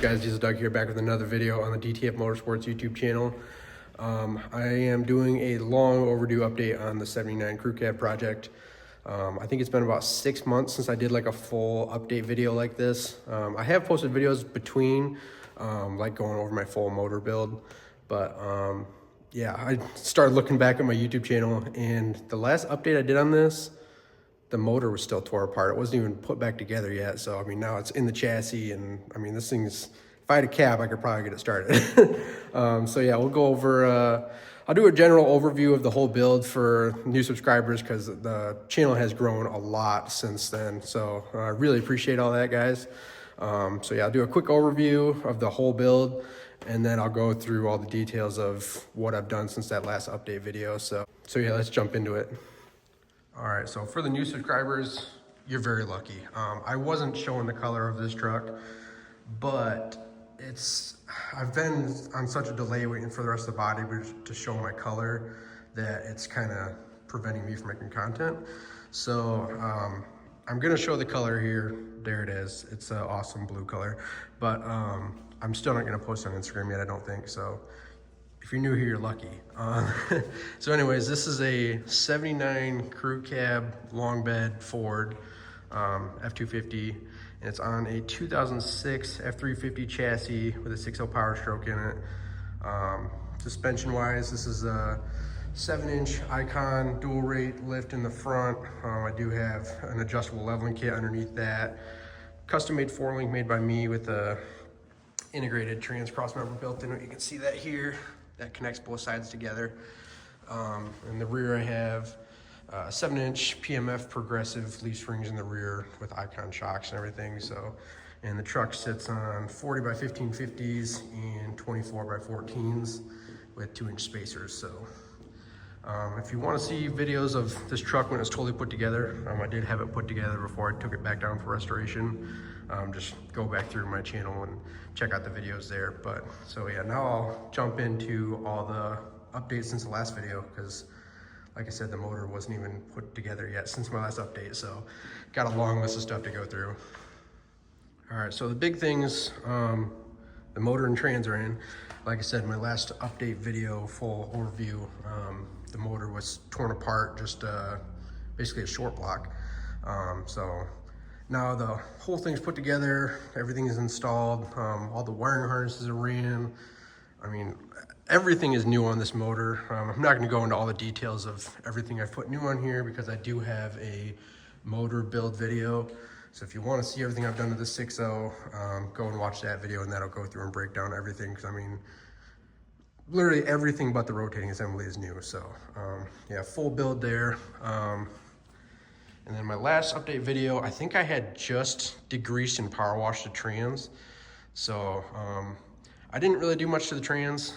guys? This is Doug here, back with another video on the DTF Motorsports YouTube channel. I am doing a long overdue update on the 79 crew cab project. I think it's been about 6 months since I did like a full update video like this. I have posted videos between, like going over my full motor build, but yeah, I started looking back at my YouTube channel, and the last update I did on this, the motor was still tore apart. It wasn't even put back together yet. So, I mean, now it's in the chassis, and I mean, this thing's, if I had a cab, I could probably get it started. So yeah, we'll go over, I'll do a general overview of the whole build for new subscribers, because the channel has grown a lot since then. So I really appreciate all that, guys. So yeah, I'll do a quick overview of the whole build, and then I'll go through all the details of what I've done since that last update video. So yeah, let's jump into it. All right, so for the new subscribers, you're very lucky. I wasn't showing the color of this truck, but I've been on such a delay waiting for the rest of the body to show my color that it's kind of preventing me from making content. So I'm gonna show the color here. There it is. It's an awesome blue color, but I'm still not gonna post on Instagram yet, I don't think. So if you're new here, you're lucky. So anyways, this is a 79 crew cab long bed Ford F250, and it's on a 2006 F350 chassis with a 6.0 Powerstroke in it. Suspension wise, this is a 7-inch Icon dual rate lift in the front. I do have an adjustable leveling kit underneath that. Custom made 4-link made by me with a integrated trans cross member built in it. You can see that here. That connects both sides together. In the rear, I have 7-inch PMF progressive leaf springs in the rear with Icon shocks and everything. So, and the truck sits on 40 by 1550s and 24 by 14s with 2-inch spacers. So, if you want to see videos of this truck when it's totally put together, I did have it put together before I took it back down for restoration. Just go back through my channel and check out the videos there. But so yeah, now I'll jump into all the updates since the last video, because like I said, the motor wasn't even put together yet since my last update. So got a long list of stuff to go through. All right, so the big things, the motor and trans are in. Like I said, my last update video, full overview, the motor was torn apart, just basically a short block. So now the whole thing's put together, everything is installed, all the wiring harnesses are ran. I mean, everything is new on this motor. I'm not gonna go into all the details of everything I've put new on here, because I do have a motor build video. So if you wanna see everything I've done to the 6.0, go and watch that video, and that'll go through and break down everything. Because I mean, literally everything but the rotating assembly is new. So yeah, full build there. And then my last update video, I think I had just degreased and power washed the trans. So I didn't really do much to the trans.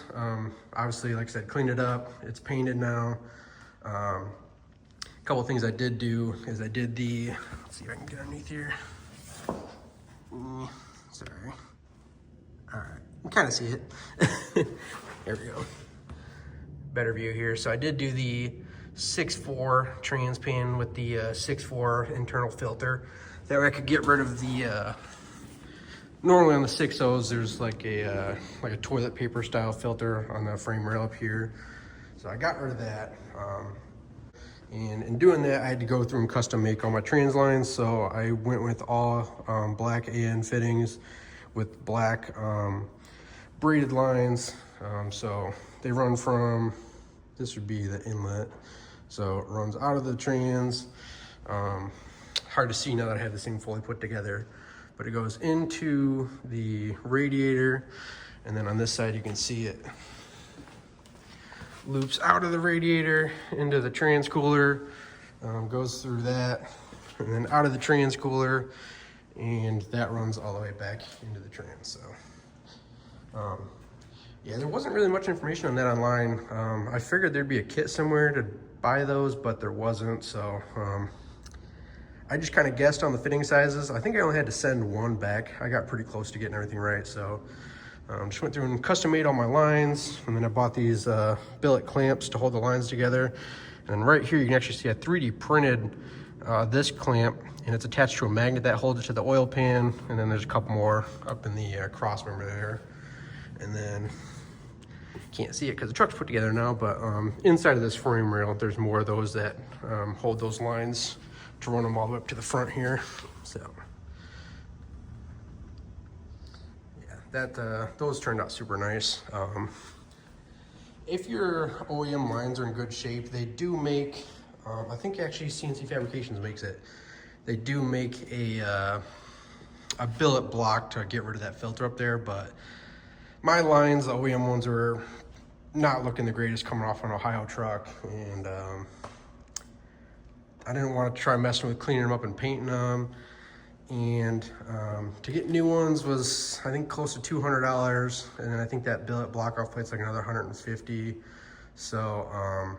Obviously, like I said, cleaned it up. It's painted now. A couple of things I did do is I did the, let's see if I can get underneath here. Sorry. All right, you can kind of see it. There we go. Better view here. So I did do the 6.4 trans pan with the 6.4 internal filter. That way I could get rid of the, normally on the 6.0s, there's like a toilet paper style filter on the frame rail up here. So I got rid of that. And in doing that, I had to go through and custom make all my trans lines. So I went with all black AN fittings with black braided lines. So they run from, this would be the inlet. So it runs out of the trans. Hard to see now that I have this thing fully put together, but it goes into the radiator. And then on this side, you can see it loops out of the radiator into the trans cooler, goes through that, and then out of the trans cooler, and that runs all the way back into the trans. So yeah, there wasn't really much information on that online. I figured there'd be a kit somewhere to buy those, but there wasn't. So I just kind of guessed on the fitting sizes. I think I only had to send one back. I got pretty close to getting everything right. So just went through and custom made all my lines, and then I bought these billet clamps to hold the lines together. And right here, you can actually see I 3D printed this clamp, and it's attached to a magnet that holds it to the oil pan, and then there's a couple more up in the cross member there. And then can't see it because the truck's put together now, but inside of this frame rail there's more of those that hold those lines to run them all the way up to the front here. So yeah, that those turned out super nice. If your OEM lines are in good shape, they do make I think actually CNC Fabrications makes it, they do make a billet block to get rid of that filter up there. But my lines, the OEM ones, were not looking the greatest coming off an Ohio truck, and I didn't want to try messing with cleaning them up and painting them. And to get new ones was, I think, close to $200, and then I think that billet block off plate's like another $150. So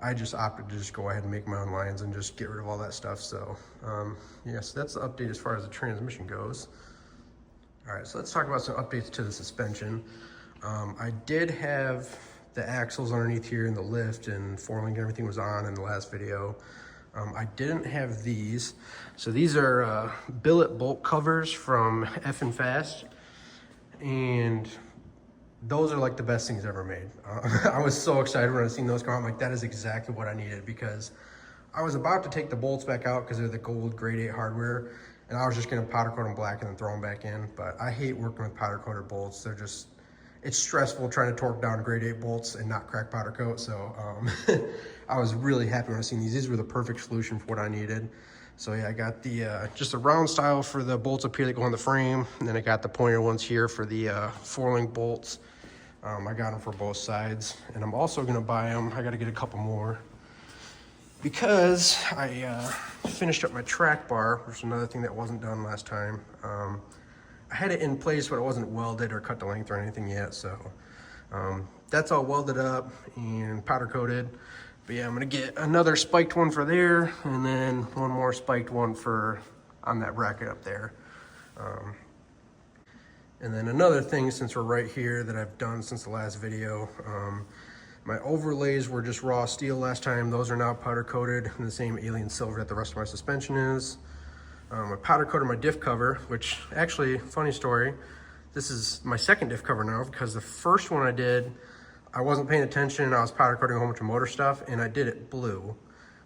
I just opted to just go ahead and make my own lines and just get rid of all that stuff. So yeah, so that's the update as far as the transmission goes. All right, so let's talk about some updates to the suspension. I did have the axles underneath here in the lift, and four-link and everything was on in the last video. I didn't have these. So these are billet bolt covers from F and Fast, and those are like the best things ever made. I was so excited when I seen those come out. I'm like, that is exactly what I needed, because I was about to take the bolts back out because they're the gold grade 8 hardware, and I was just gonna powder coat them black and then throw them back in. But I hate working with powder coated bolts. They're just, it's stressful trying to torque down grade 8 bolts and not crack powder coat. So I was really happy when I seen these. These were the perfect solution for what I needed. So yeah, I got the just a round style for the bolts up here that go on the frame, and then I got the pointer ones here for the four-link bolts. I got them for both sides, and I'm also gonna buy them. I gotta get a couple more because I finished up my track bar, which is another thing that wasn't done last time. I had it in place, but it wasn't welded or cut to length or anything yet. So that's all welded up and powder coated. But yeah, I'm gonna get another spiked one for there, and then one more spiked one for on that bracket up there. And then another thing, since we're right here, that I've done since the last video, my overlays were just raw steel last time. Those are now powder coated in the same alien silver that the rest of my suspension is. I powder coated my diff cover, which actually, funny story, this is my second diff cover now, because the first one I did, I wasn't paying attention. I was powder coating a whole bunch of motor stuff, and I did it blue,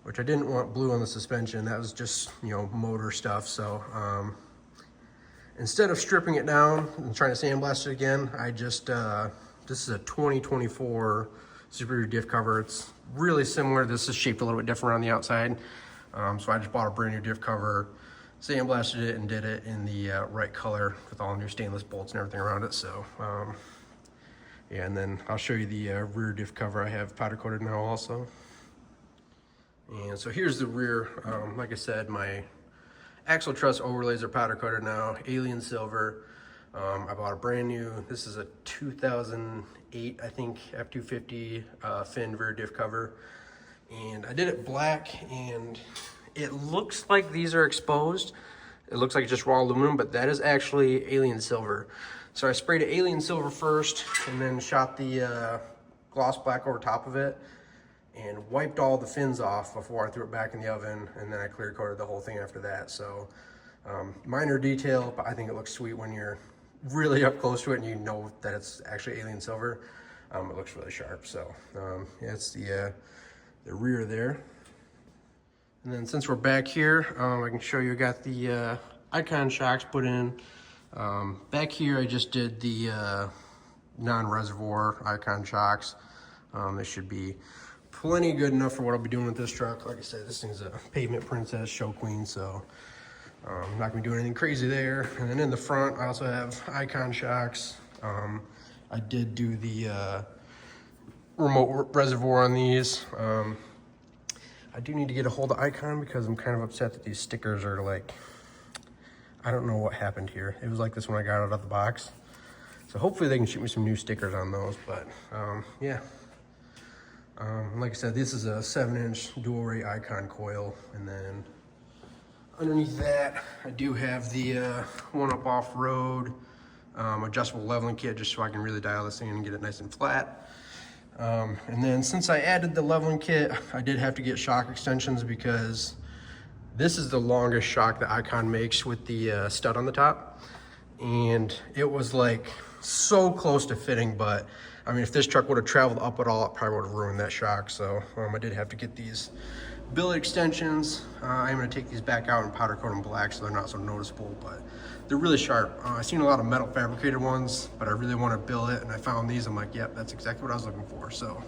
which I didn't want blue on the suspension. That was just, you know, motor stuff. So instead of stripping it down and trying to sandblast it again, I just, this is a 2024 Superior diff cover. It's really similar. This is shaped a little bit different on the outside. So I just bought a brand new diff cover, sandblasted it, and did it in the right color with all new stainless bolts and everything around it. So yeah, and then I'll show you the rear diff cover I have powder coated now also. And so here's the rear. Like I said, my axle truss overlays are powder coated now, alien silver. I bought a brand new, this is a 2008, I think, F250 fin rear diff cover. And I did it black, and it looks like these are exposed. It looks like it's just raw aluminum, but that is actually alien silver. So I sprayed it alien silver first, and then shot the gloss black over top of it, and wiped all the fins off before I threw it back in the oven, and then I clear coated the whole thing after that. So minor detail, but I think it looks sweet when you're really up close to it and you know that it's actually alien silver. It looks really sharp. So yeah, it's the rear there. And then since we're back here, I can show you I got the icon shocks put in. Back here I just did the non-reservoir icon shocks. They should be plenty good enough for what I'll be doing with this truck. Like I said, this thing's a pavement princess, show queen, so I'm not gonna be doing anything crazy there. And then in the front, I also have icon shocks. I did do the remote reservoir on these. I do need to get a hold of Icon because I'm kind of upset that these stickers are like, I don't know what happened here. It was like this when I got it out of the box. So hopefully they can shoot me some new stickers on those, but yeah. Like I said, this is a 7-inch dual rate Icon coil, and then underneath that, I do have the one up off-road adjustable leveling kit, just so I can really dial this in and get it nice and flat. And then since I added the leveling kit, I did have to get shock extensions because This is the longest shock that Icon makes with the stud on the top. And it was like so close to fitting, but I mean, if this truck would have traveled up at all, it probably would have ruined that shock. So I did have to get these billet extensions. I'm gonna take these back out and powder coat them black so they're not so noticeable, but they're really sharp. I've seen a lot of metal fabricated ones, but I really want to billet, and I found these. I'm like, yep, that's exactly what I was looking for. So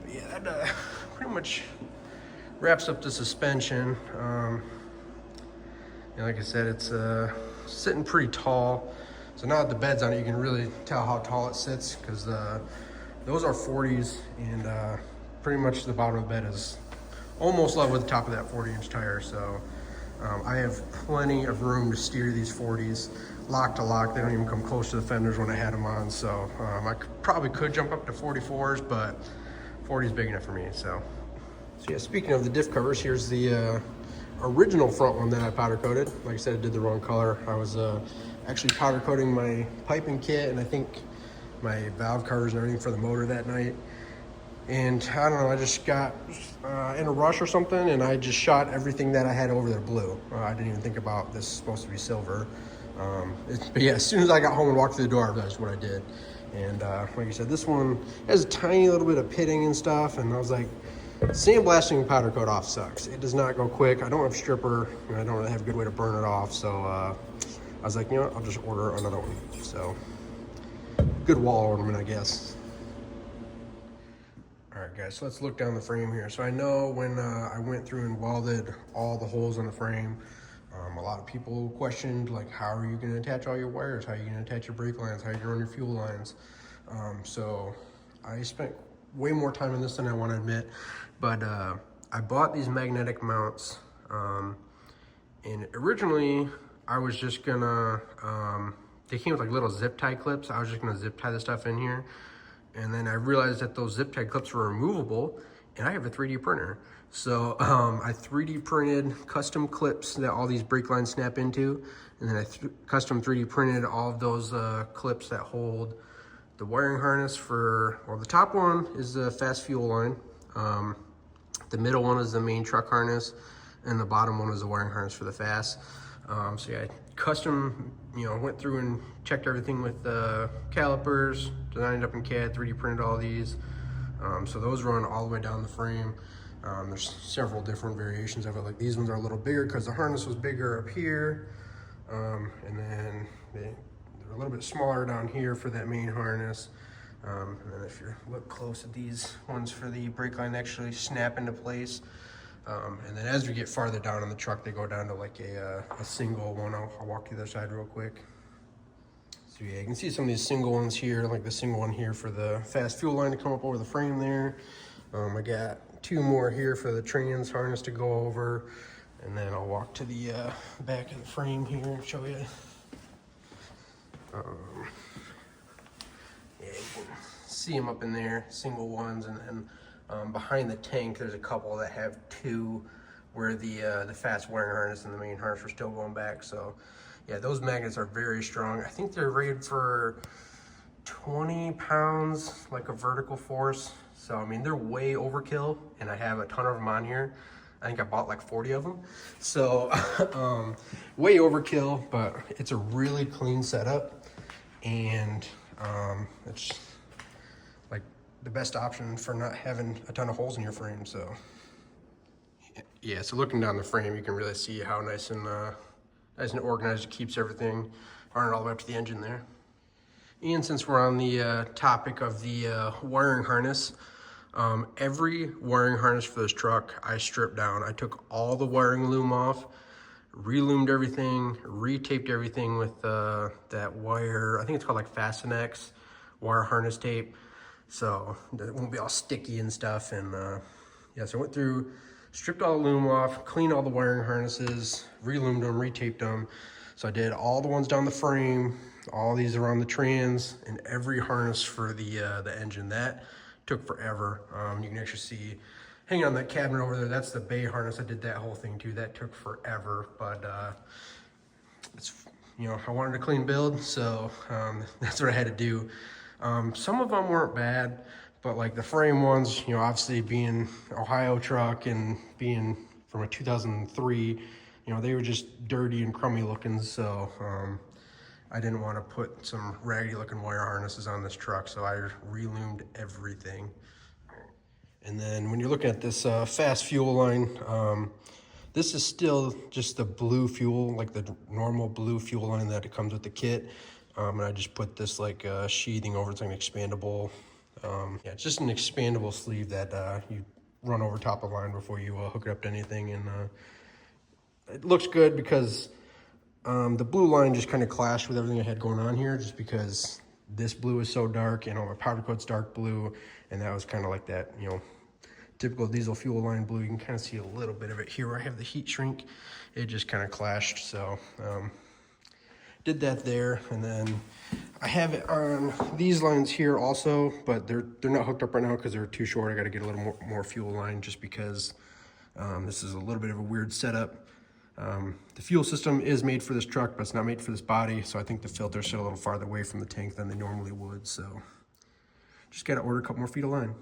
yeah, that pretty much wraps up the suspension. Like I said, it's sitting pretty tall. So now that the bed's on it, you can really tell how tall it sits, because those are 40s, and pretty much the bottom of the bed is almost level with the top of that 40-inch tire. So I have plenty of room to steer these 40s lock to lock. They don't even come close to the fenders when I had them on. So I probably could jump up to 44s, but 40 is big enough for me. So yeah, speaking of the diff covers, here's the original front one that I powder coated. Like I said, I did the wrong color. I was actually powder coating my piping kit and I think my valve covers and everything for the motor that night. And I don't know, I just got in a rush or something, and I just shot everything that I had over there blue. I didn't even think about this is supposed to be silver. But yeah, as soon as I got home and walked through the door, that's what I did. And like I said, this one has a tiny little bit of pitting and stuff, and I was like, sandblasting powder coat off sucks. It does not go quick. I don't have stripper, and I don't really have a good way to burn it off, so I was like, you know what, I'll just order another one. So, good wall ornament, I guess. All right, guys, so let's look down the frame here. So I know when I went through and welded all the holes on the frame, a lot of people questioned, like, how are you going to attach all your wires? How are you going to attach your brake lines? How are you going to run your fuel lines? So I spent way more time in this than I want to admit, but I bought these magnetic mounts, and originally I was just gonna, they came with like little zip tie clips. I was just gonna zip tie the stuff in here. And then I realized that those zip tie clips were removable, and I have a 3D printer. So I 3D printed custom clips that all these brake lines snap into, and then I custom 3D printed all of those clips that hold the wiring harness for, well, the top one is the fast fuel line. The middle one is the main truck harness, and the bottom one is the wiring harness for the fast. So yeah, custom, went through and checked everything with the calipers, designed it up in CAD, 3D printed all these. So those run all the way down the frame. There's several different variations of it. Like these ones are a little bigger because the harness was bigger up here. And then they're a little bit smaller down here for that main harness. And then if you look close at these ones for the brake line, actually snap into place. And then as we get farther down in the truck, they go down to like a single one. I'll walk to the other side real quick. So yeah, you can see some of these single ones here, like the single one here for the fast fuel line to come up over the frame there. I got two more here for the trans harness to go over. And then I'll walk to the back of the frame here and show you. Yeah, you can see them up in there, single ones, and then behind the tank, there's a couple that have two where the fast wiring harness and the main harness are still going back. So yeah, those magnets are very strong. I think they're rated for 20 pounds, like a vertical force. So, I mean, they're way overkill, and I have a ton of them on here. I think I bought like 40 of them. So, way overkill, but it's a really clean setup. And it's like the best option for not having a ton of holes in your frame. So yeah, so looking down the frame, you can really see how nice and organized it keeps everything, running all the way up to the engine there. And since we're on the topic of the wiring harness, every wiring harness for this truck I stripped down. I took all the wiring loom off, re-loomed everything, re-taped everything with that wire, I think it's called like Fastenex wire harness tape, so it won't be all sticky and stuff. And yeah, so I went through, stripped all the loom off, cleaned all the wiring harnesses, re-loomed them, re-taped them. So I did all the ones down the frame, all these around the trans, and every harness for the engine. That took forever. You can actually see hanging on that cabinet over there, that's the bay harness. I did that whole thing too. That took forever, but it's, I wanted a clean build, so that's what I had to do. Some of them weren't bad, but like the frame ones, obviously being Ohio truck and being from a 2003. You know, they were just dirty and crummy looking, so I didn't want to put some raggedy looking wire harnesses on this truck, so I reloomed everything. And then when you're looking at this fast fuel line, this is still just the blue fuel, like the normal blue fuel line that it comes with the kit. And I just put this like sheathing over, it's like an expandable, yeah, it's just an expandable sleeve that you run over top of the line before you hook it up to anything. And it looks good because the blue line just kind of clashed with everything I had going on here, just because this blue is so dark, you know, my powder coat's dark blue, and that was kind of like that, you know, typical diesel fuel line blue. You can kind of see a little bit of it here where I have the heat shrink. It just kind of clashed, so did that there. And then I have it on these lines here also, but they're not hooked up right now because they're too short. I got to get a little more fuel line, just because this is a little bit of a weird setup. The fuel system is made for this truck, but it's not made for this body, so I think the filters sit a little farther away from the tank than they normally would, so just got to order a couple more feet of line.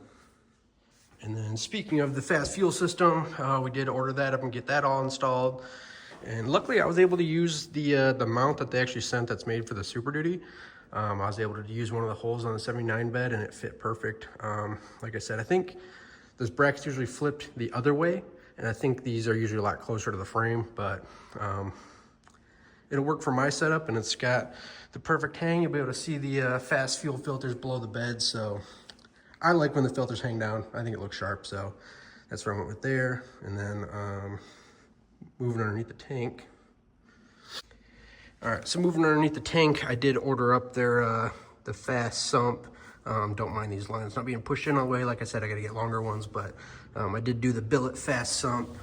And then speaking of the fast fuel system, we did order that up and get that all installed. And luckily I was able to use the mount that they actually sent that's made for the Super Duty. I was able to use one of the holes on the 79 bed and it fit perfect. Like I said, I think this bracket's usually flipped the other way, and I think these are usually a lot closer to the frame, but it'll work for my setup, and it's got the perfect hang. You'll be able to see the fast fuel filters below the bed, so I like when the filters hang down. I think it looks sharp, so that's where I went with there. And then moving underneath the tank. All right, so moving underneath the tank, I did order up their the fast sump. Don't mind these lines not being pushed in all the way. Like I said, I gotta get longer ones, but I did do the billet fast sump.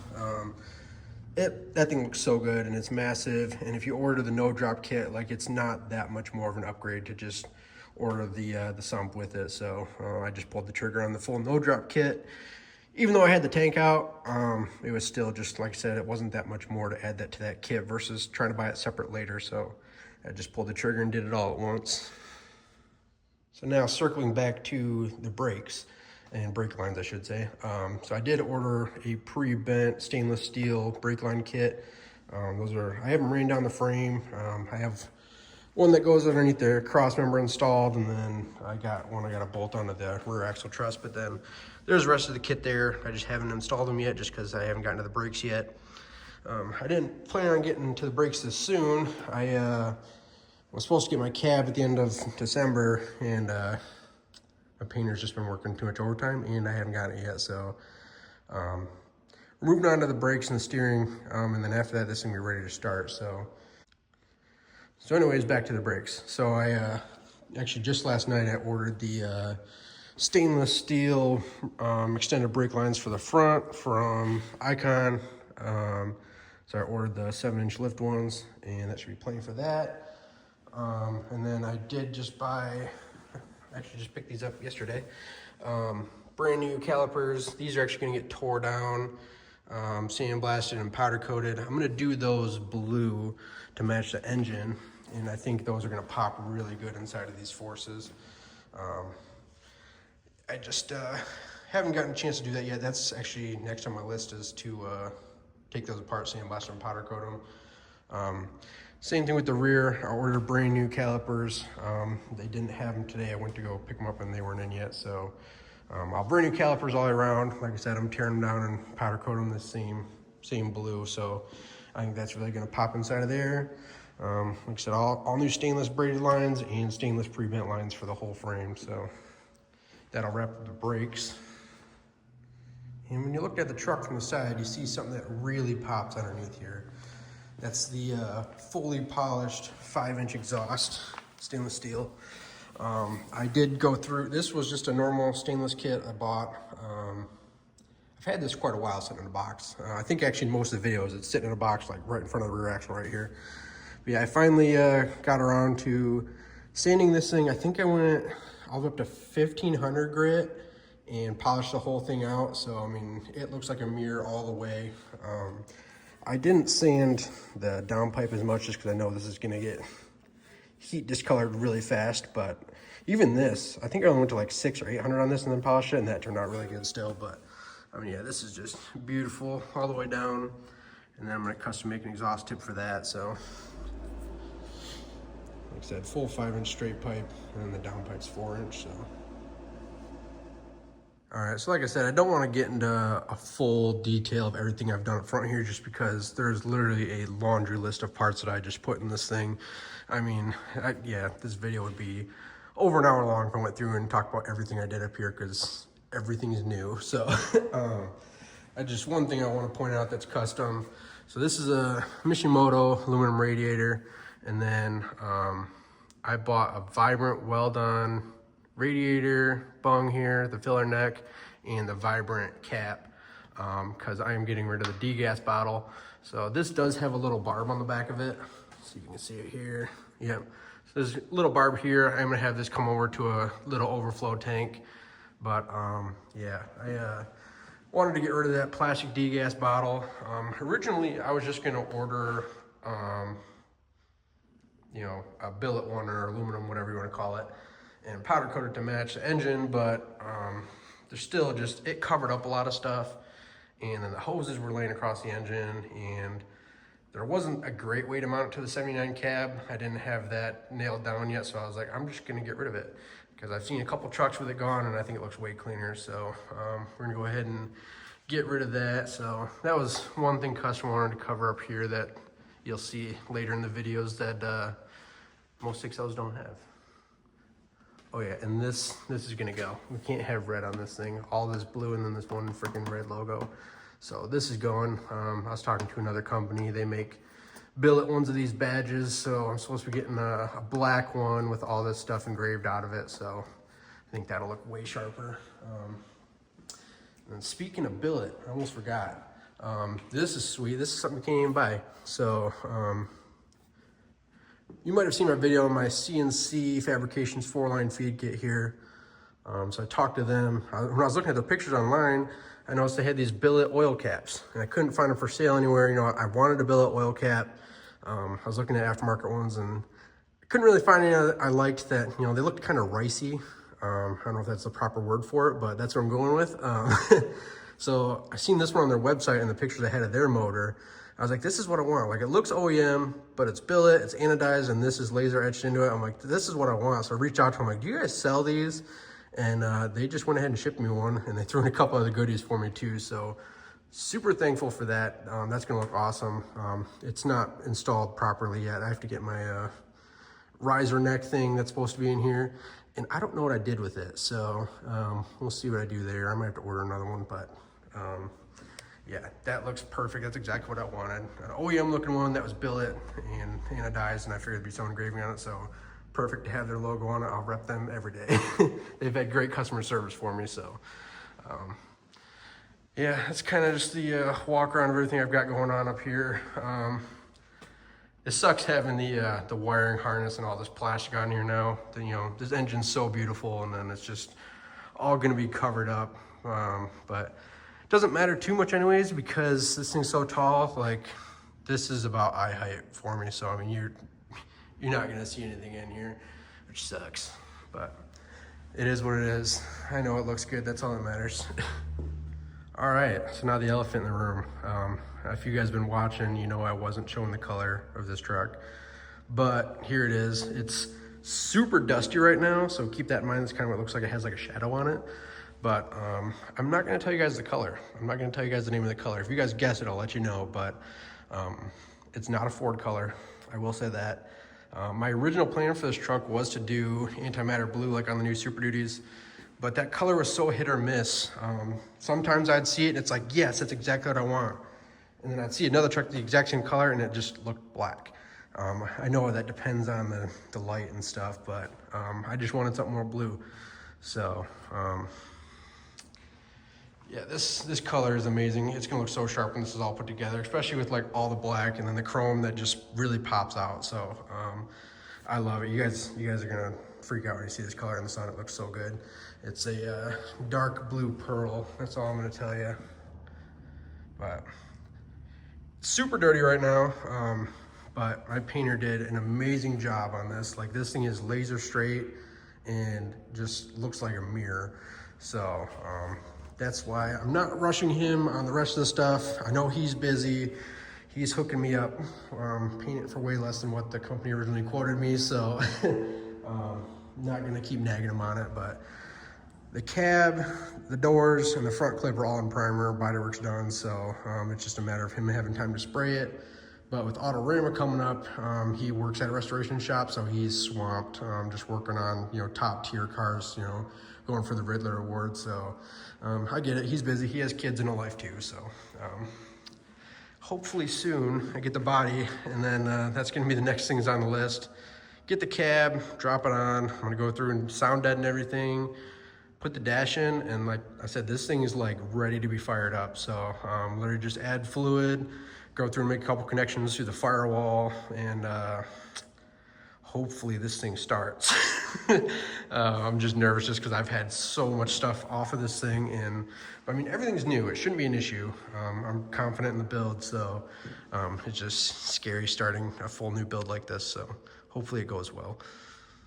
That thing looks so good, and it's massive. And if you order the no drop kit, like, it's not that much more of an upgrade to just order the sump with it. So I just pulled the trigger on the full no drop kit. Even though I had the tank out, it was still just, like I said, it wasn't that much more to add that to that kit versus trying to buy it separate later. So I just pulled the trigger and did it all at once. So now circling back to the brakes and brake lines, I should say. So I did order a pre-bent stainless steel brake line kit. Those are, I have them ran down the frame. I have one that goes underneath the cross member installed, and then I got a bolt onto the rear axle truss, but then there's the rest of the kit there. I just haven't installed them yet just because I haven't gotten to the brakes yet. I didn't plan on getting to the brakes this soon. I was supposed to get my cab at the end of December, and my painter's just been working too much overtime, and I haven't gotten it yet. So we're moving on to the brakes and the steering, and then after that, this is gonna be ready to start. So anyways, back to the brakes. So I actually just last night I ordered the stainless steel extended brake lines for the front from Icon. So I ordered the 7-inch lift ones, and that should be plenty for that. And then I did just buy, actually just picked these up yesterday, brand new calipers. These are actually gonna get tore down, sandblasted and powder coated. I'm gonna do those blue to match the engine, and I think those are gonna pop really good inside of these forces. I just haven't gotten a chance to do that yet. That's actually next on my list, is to take those apart, sandblast them, powder coat them. Same thing with the rear. I ordered brand new calipers. They didn't have them today. I went to go pick them up and they weren't in yet. So I'll brand new calipers all the way around. Like I said, I'm tearing them down and powder coat them the same blue. So I think that's really gonna pop inside of there. Like I said, all new stainless braided lines and stainless pre-bent lines for the whole frame. So that'll wrap up the brakes. And when you look at the truck from the side, you see something that really pops underneath here. That's the fully polished 5-inch exhaust, stainless steel. I did go through, this was just a normal stainless kit I bought. I've had this quite a while sitting in a box. I think actually in most of the videos it's sitting in a box like right in front of the rear axle right here. But yeah, I finally got around to sanding this thing. I think I went all the way up to 1500 grit and polished the whole thing out. So, I mean, it looks like a mirror all the way. I didn't sand the downpipe as much just because I know this is gonna get heat discolored really fast, but even this, I think I only went to like 600 or 800 on this and then polished it, and that turned out really good still. But I mean, yeah, this is just beautiful all the way down. And then I'm gonna custom make an exhaust tip for that. So, like I said, full 5-inch straight pipe, and then the down pipe's 4-inch, so. All right, so like I said, I don't want to get into a full detail of everything I've done up front here just because there's literally a laundry list of parts that I just put in this thing. I mean, yeah, this video would be over an hour long if I went through and talked about everything I did up here because everything is new. So one thing I want to point out that's custom. So this is a Mishimoto aluminum radiator, and then I bought a Vibrant Weld-On radiator bung here, the filler neck, and the Vibrant cap, because I am getting rid of the degas bottle. So this does have a little barb on the back of it, so you can see it here. Yep, so there's a little barb here. I'm gonna have this come over to a little overflow tank, but yeah, I wanted to get rid of that plastic degas bottle. Originally I was just gonna order you know, a billet one or aluminum, whatever you want to call it, and powder coated to match the engine, but there's still just, it covered up a lot of stuff, and then the hoses were laying across the engine, and there wasn't a great way to mount it to the 79 cab. I didn't have that nailed down yet, so I was like, I'm just gonna get rid of it, because I've seen a couple trucks with it gone, and I think it looks way cleaner, so we're gonna go ahead and get rid of that. So that was one thing custom wanted to cover up here that you'll see later in the videos that most 6Ls don't have. Oh yeah, and this is gonna go. We can't have red on this thing. All this blue and then this one freaking red logo. So this is going. I was talking to another company. They make billet ones of these badges. So I'm supposed to be getting a black one with all this stuff engraved out of it. So I think that'll look way sharper. And speaking of billet, I almost forgot. This is sweet. This is something you can't even buy. So you might have seen my video on my CNC Fabrications 4-line feed kit here. So I talked to them. When I was looking at the pictures online, I noticed they had these billet oil caps, and I couldn't find them for sale anywhere. You know, I wanted a billet oil cap. I was looking at aftermarket ones, and I couldn't really find any that I liked that, you know, they looked kind of ricey. I don't know if that's the proper word for it, but that's what I'm going with. So I seen this one on their website, and the pictures they had of their motor. I was like, this is what I want. Like, it looks OEM, but it's billet, it's anodized, and this is laser etched into it. I'm like, this is what I want. So I reached out to them, like, do you guys sell these? And they just went ahead and shipped me one, and they threw in a couple other goodies for me too. So super thankful for that. That's gonna look awesome. It's not installed properly yet. I have to get my riser neck thing that's supposed to be in here, and I don't know what I did with it. So we'll see what I do there. I might have to order another one, but yeah, that looks perfect. That's exactly what I wanted. An OEM looking one that was billet and anodized, and I figured there'd be some engraving on it, so perfect to have their logo on it. I'll rep them every day. They've had great customer service for me, so yeah, that's kind of just the walk around of everything I've got going on up here. It sucks having the wiring harness and all this plastic on here now. You know, this engine's so beautiful, and then it's just all gonna be covered up, but it doesn't matter too much anyways, because this thing's so tall. Like, this is about eye height for me, so I mean, you're not gonna see anything in here, which sucks, but it is what it is. I know it looks good, that's all that matters. All right, so now the elephant in the room. If you guys have been watching, you know I wasn't showing the color of this truck, but here it is. It's super dusty right now, so keep that in mind. It's kind of what it looks like. It has like a shadow on it. But I'm not gonna tell you guys the color. I'm not gonna tell you guys the name of the color. If you guys guess it, I'll let you know, but it's not a Ford color, I will say that. My original plan for this truck was to do antimatter blue like on the new Super Duties, but that color was so hit or miss. Sometimes I'd see it and it's like, yes, that's exactly what I want. And then I'd see another truck the exact same color and it just looked black. I know that depends on the light and stuff, but I just wanted something more blue. So, yeah, this color is amazing. It's gonna look so sharp when this is all put together, especially with like all the black and then the chrome that just really pops out. So I love it. You guys are gonna freak out when you see this color in the sun. It looks so good. It's a dark blue pearl. That's all I'm gonna tell you. But it's super dirty right now. But my painter did an amazing job on this. Like, this thing is laser straight and just looks like a mirror. So that's why I'm not rushing him on the rest of the stuff. I know he's busy. He's hooking me up, painting it for way less than what the company originally quoted me, so not gonna keep nagging him on it, but the cab, the doors, and the front clip are all in primer, body work's done, so it's just a matter of him having time to spray it. But with Autorama coming up, he works at a restoration shop, so he's swamped, just working on, you know, top tier cars, you know, going for the Riddler Award, so I get it, he's busy, he has kids and a life too, so hopefully soon I get the body, and then that's gonna be the next things on the list. Get the cab, drop it on. I'm gonna go through and sound deaden everything, put the dash in, and like I said, this thing is like ready to be fired up. So literally just add fluid, go through and make a couple connections through the firewall, and hopefully this thing starts. I'm just nervous just because I've had so much stuff off of this thing, and I mean, everything's new. It shouldn't be an issue. I'm confident in the build, so it's just scary starting a full new build like this, so hopefully it goes well.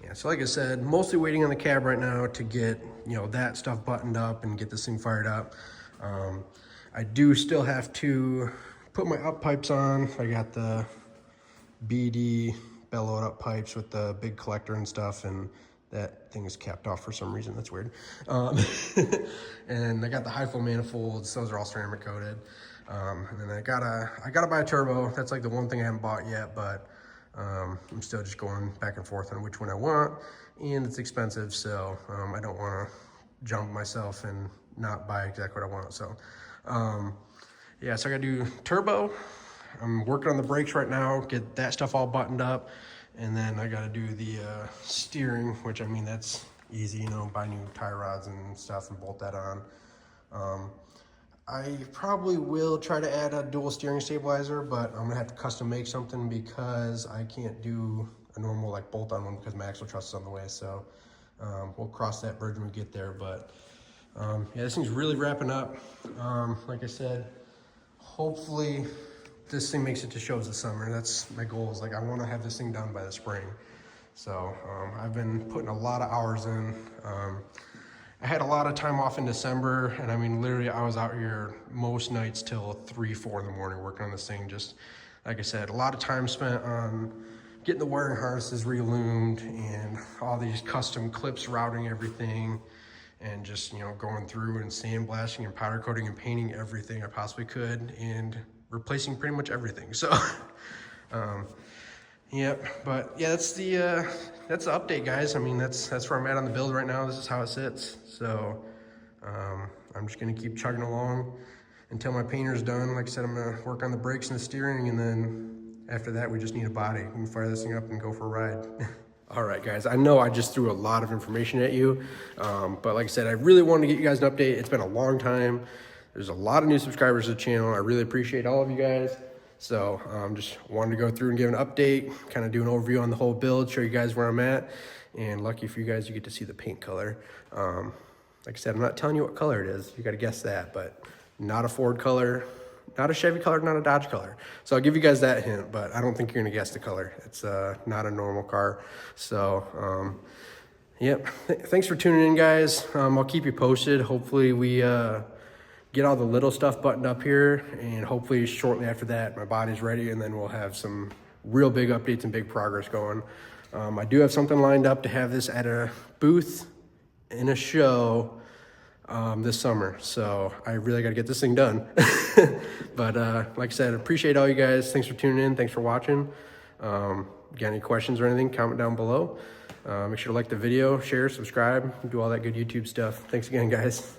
Yeah, so like I said, mostly waiting on the cab right now to get, you know, that stuff buttoned up and get this thing fired up. I do still have to put my up pipes on. I got the BD bellowed up pipes with the big collector and stuff, and that thing is capped off for some reason. That's weird. And I got the high flow manifolds. Those are all ceramic coated. And then I gotta buy a turbo. That's like the one thing I haven't bought yet, but I'm still just going back and forth on which one I want, and it's expensive, so I don't want to jump myself and not buy exactly what I want. So yeah, so I gotta do turbo. I'm working on the brakes right now, get that stuff all buttoned up, and then I gotta do the steering, which I mean, that's easy, you know, buy new tie rods and stuff and bolt that on. I probably will try to add a dual steering stabilizer, but I'm gonna have to custom make something because I can't do a normal like bolt on one because my axle truss is on the way. So we'll cross that bridge when we get there. But yeah, this thing's really wrapping up. Like I said, hopefully this thing makes it to shows this summer. That's my goal, is like I want to have this thing done by the spring. So I've been putting a lot of hours in. I had a lot of time off in December, and I mean, literally I was out here most nights till 3, 4 in the morning working on this thing. Just like I said, a lot of time spent on getting the wiring harnesses reloomed and all these custom clips, routing everything, and just, you know, going through and sandblasting and powder coating and painting everything I possibly could and replacing pretty much everything. So yep, but yeah, that's the update, guys. I mean, that's where I'm at on the build right now. This is how it sits. So I'm just gonna keep chugging along until my painter's done. Like I said, I'm gonna work on the brakes and the steering, and then after that, we just need a body. We can fire this thing up and go for a ride. All right, guys, I know I just threw a lot of information at you, but like I said, I really wanted to get you guys an update. It's been a long time. There's a lot of new subscribers to the channel. I really appreciate all of you guys. So just wanted to go through and give an update, kind of do an overview on the whole build, show you guys where I'm at, and lucky for you guys, you get to see the paint color. Like I said, I'm not telling you what color it is. You got to guess that, but not a Ford color, not a Chevy color, not a Dodge color. So I'll give you guys that hint, but I don't think you're going to guess the color. It's not a normal car. So yep, thanks for tuning in, guys. I'll keep you posted. Hopefully we get all the little stuff buttoned up here, and hopefully shortly after that my body's ready, and then we'll have some real big updates and big progress going. I do have something lined up to have this at a booth in a show this summer, so I really got to get this thing done. But like I said, appreciate all you guys. Thanks for tuning in. Thanks for watching. Got any questions or anything, comment down below. Make sure to like the video, share, subscribe, do all that good YouTube stuff. Thanks again, guys.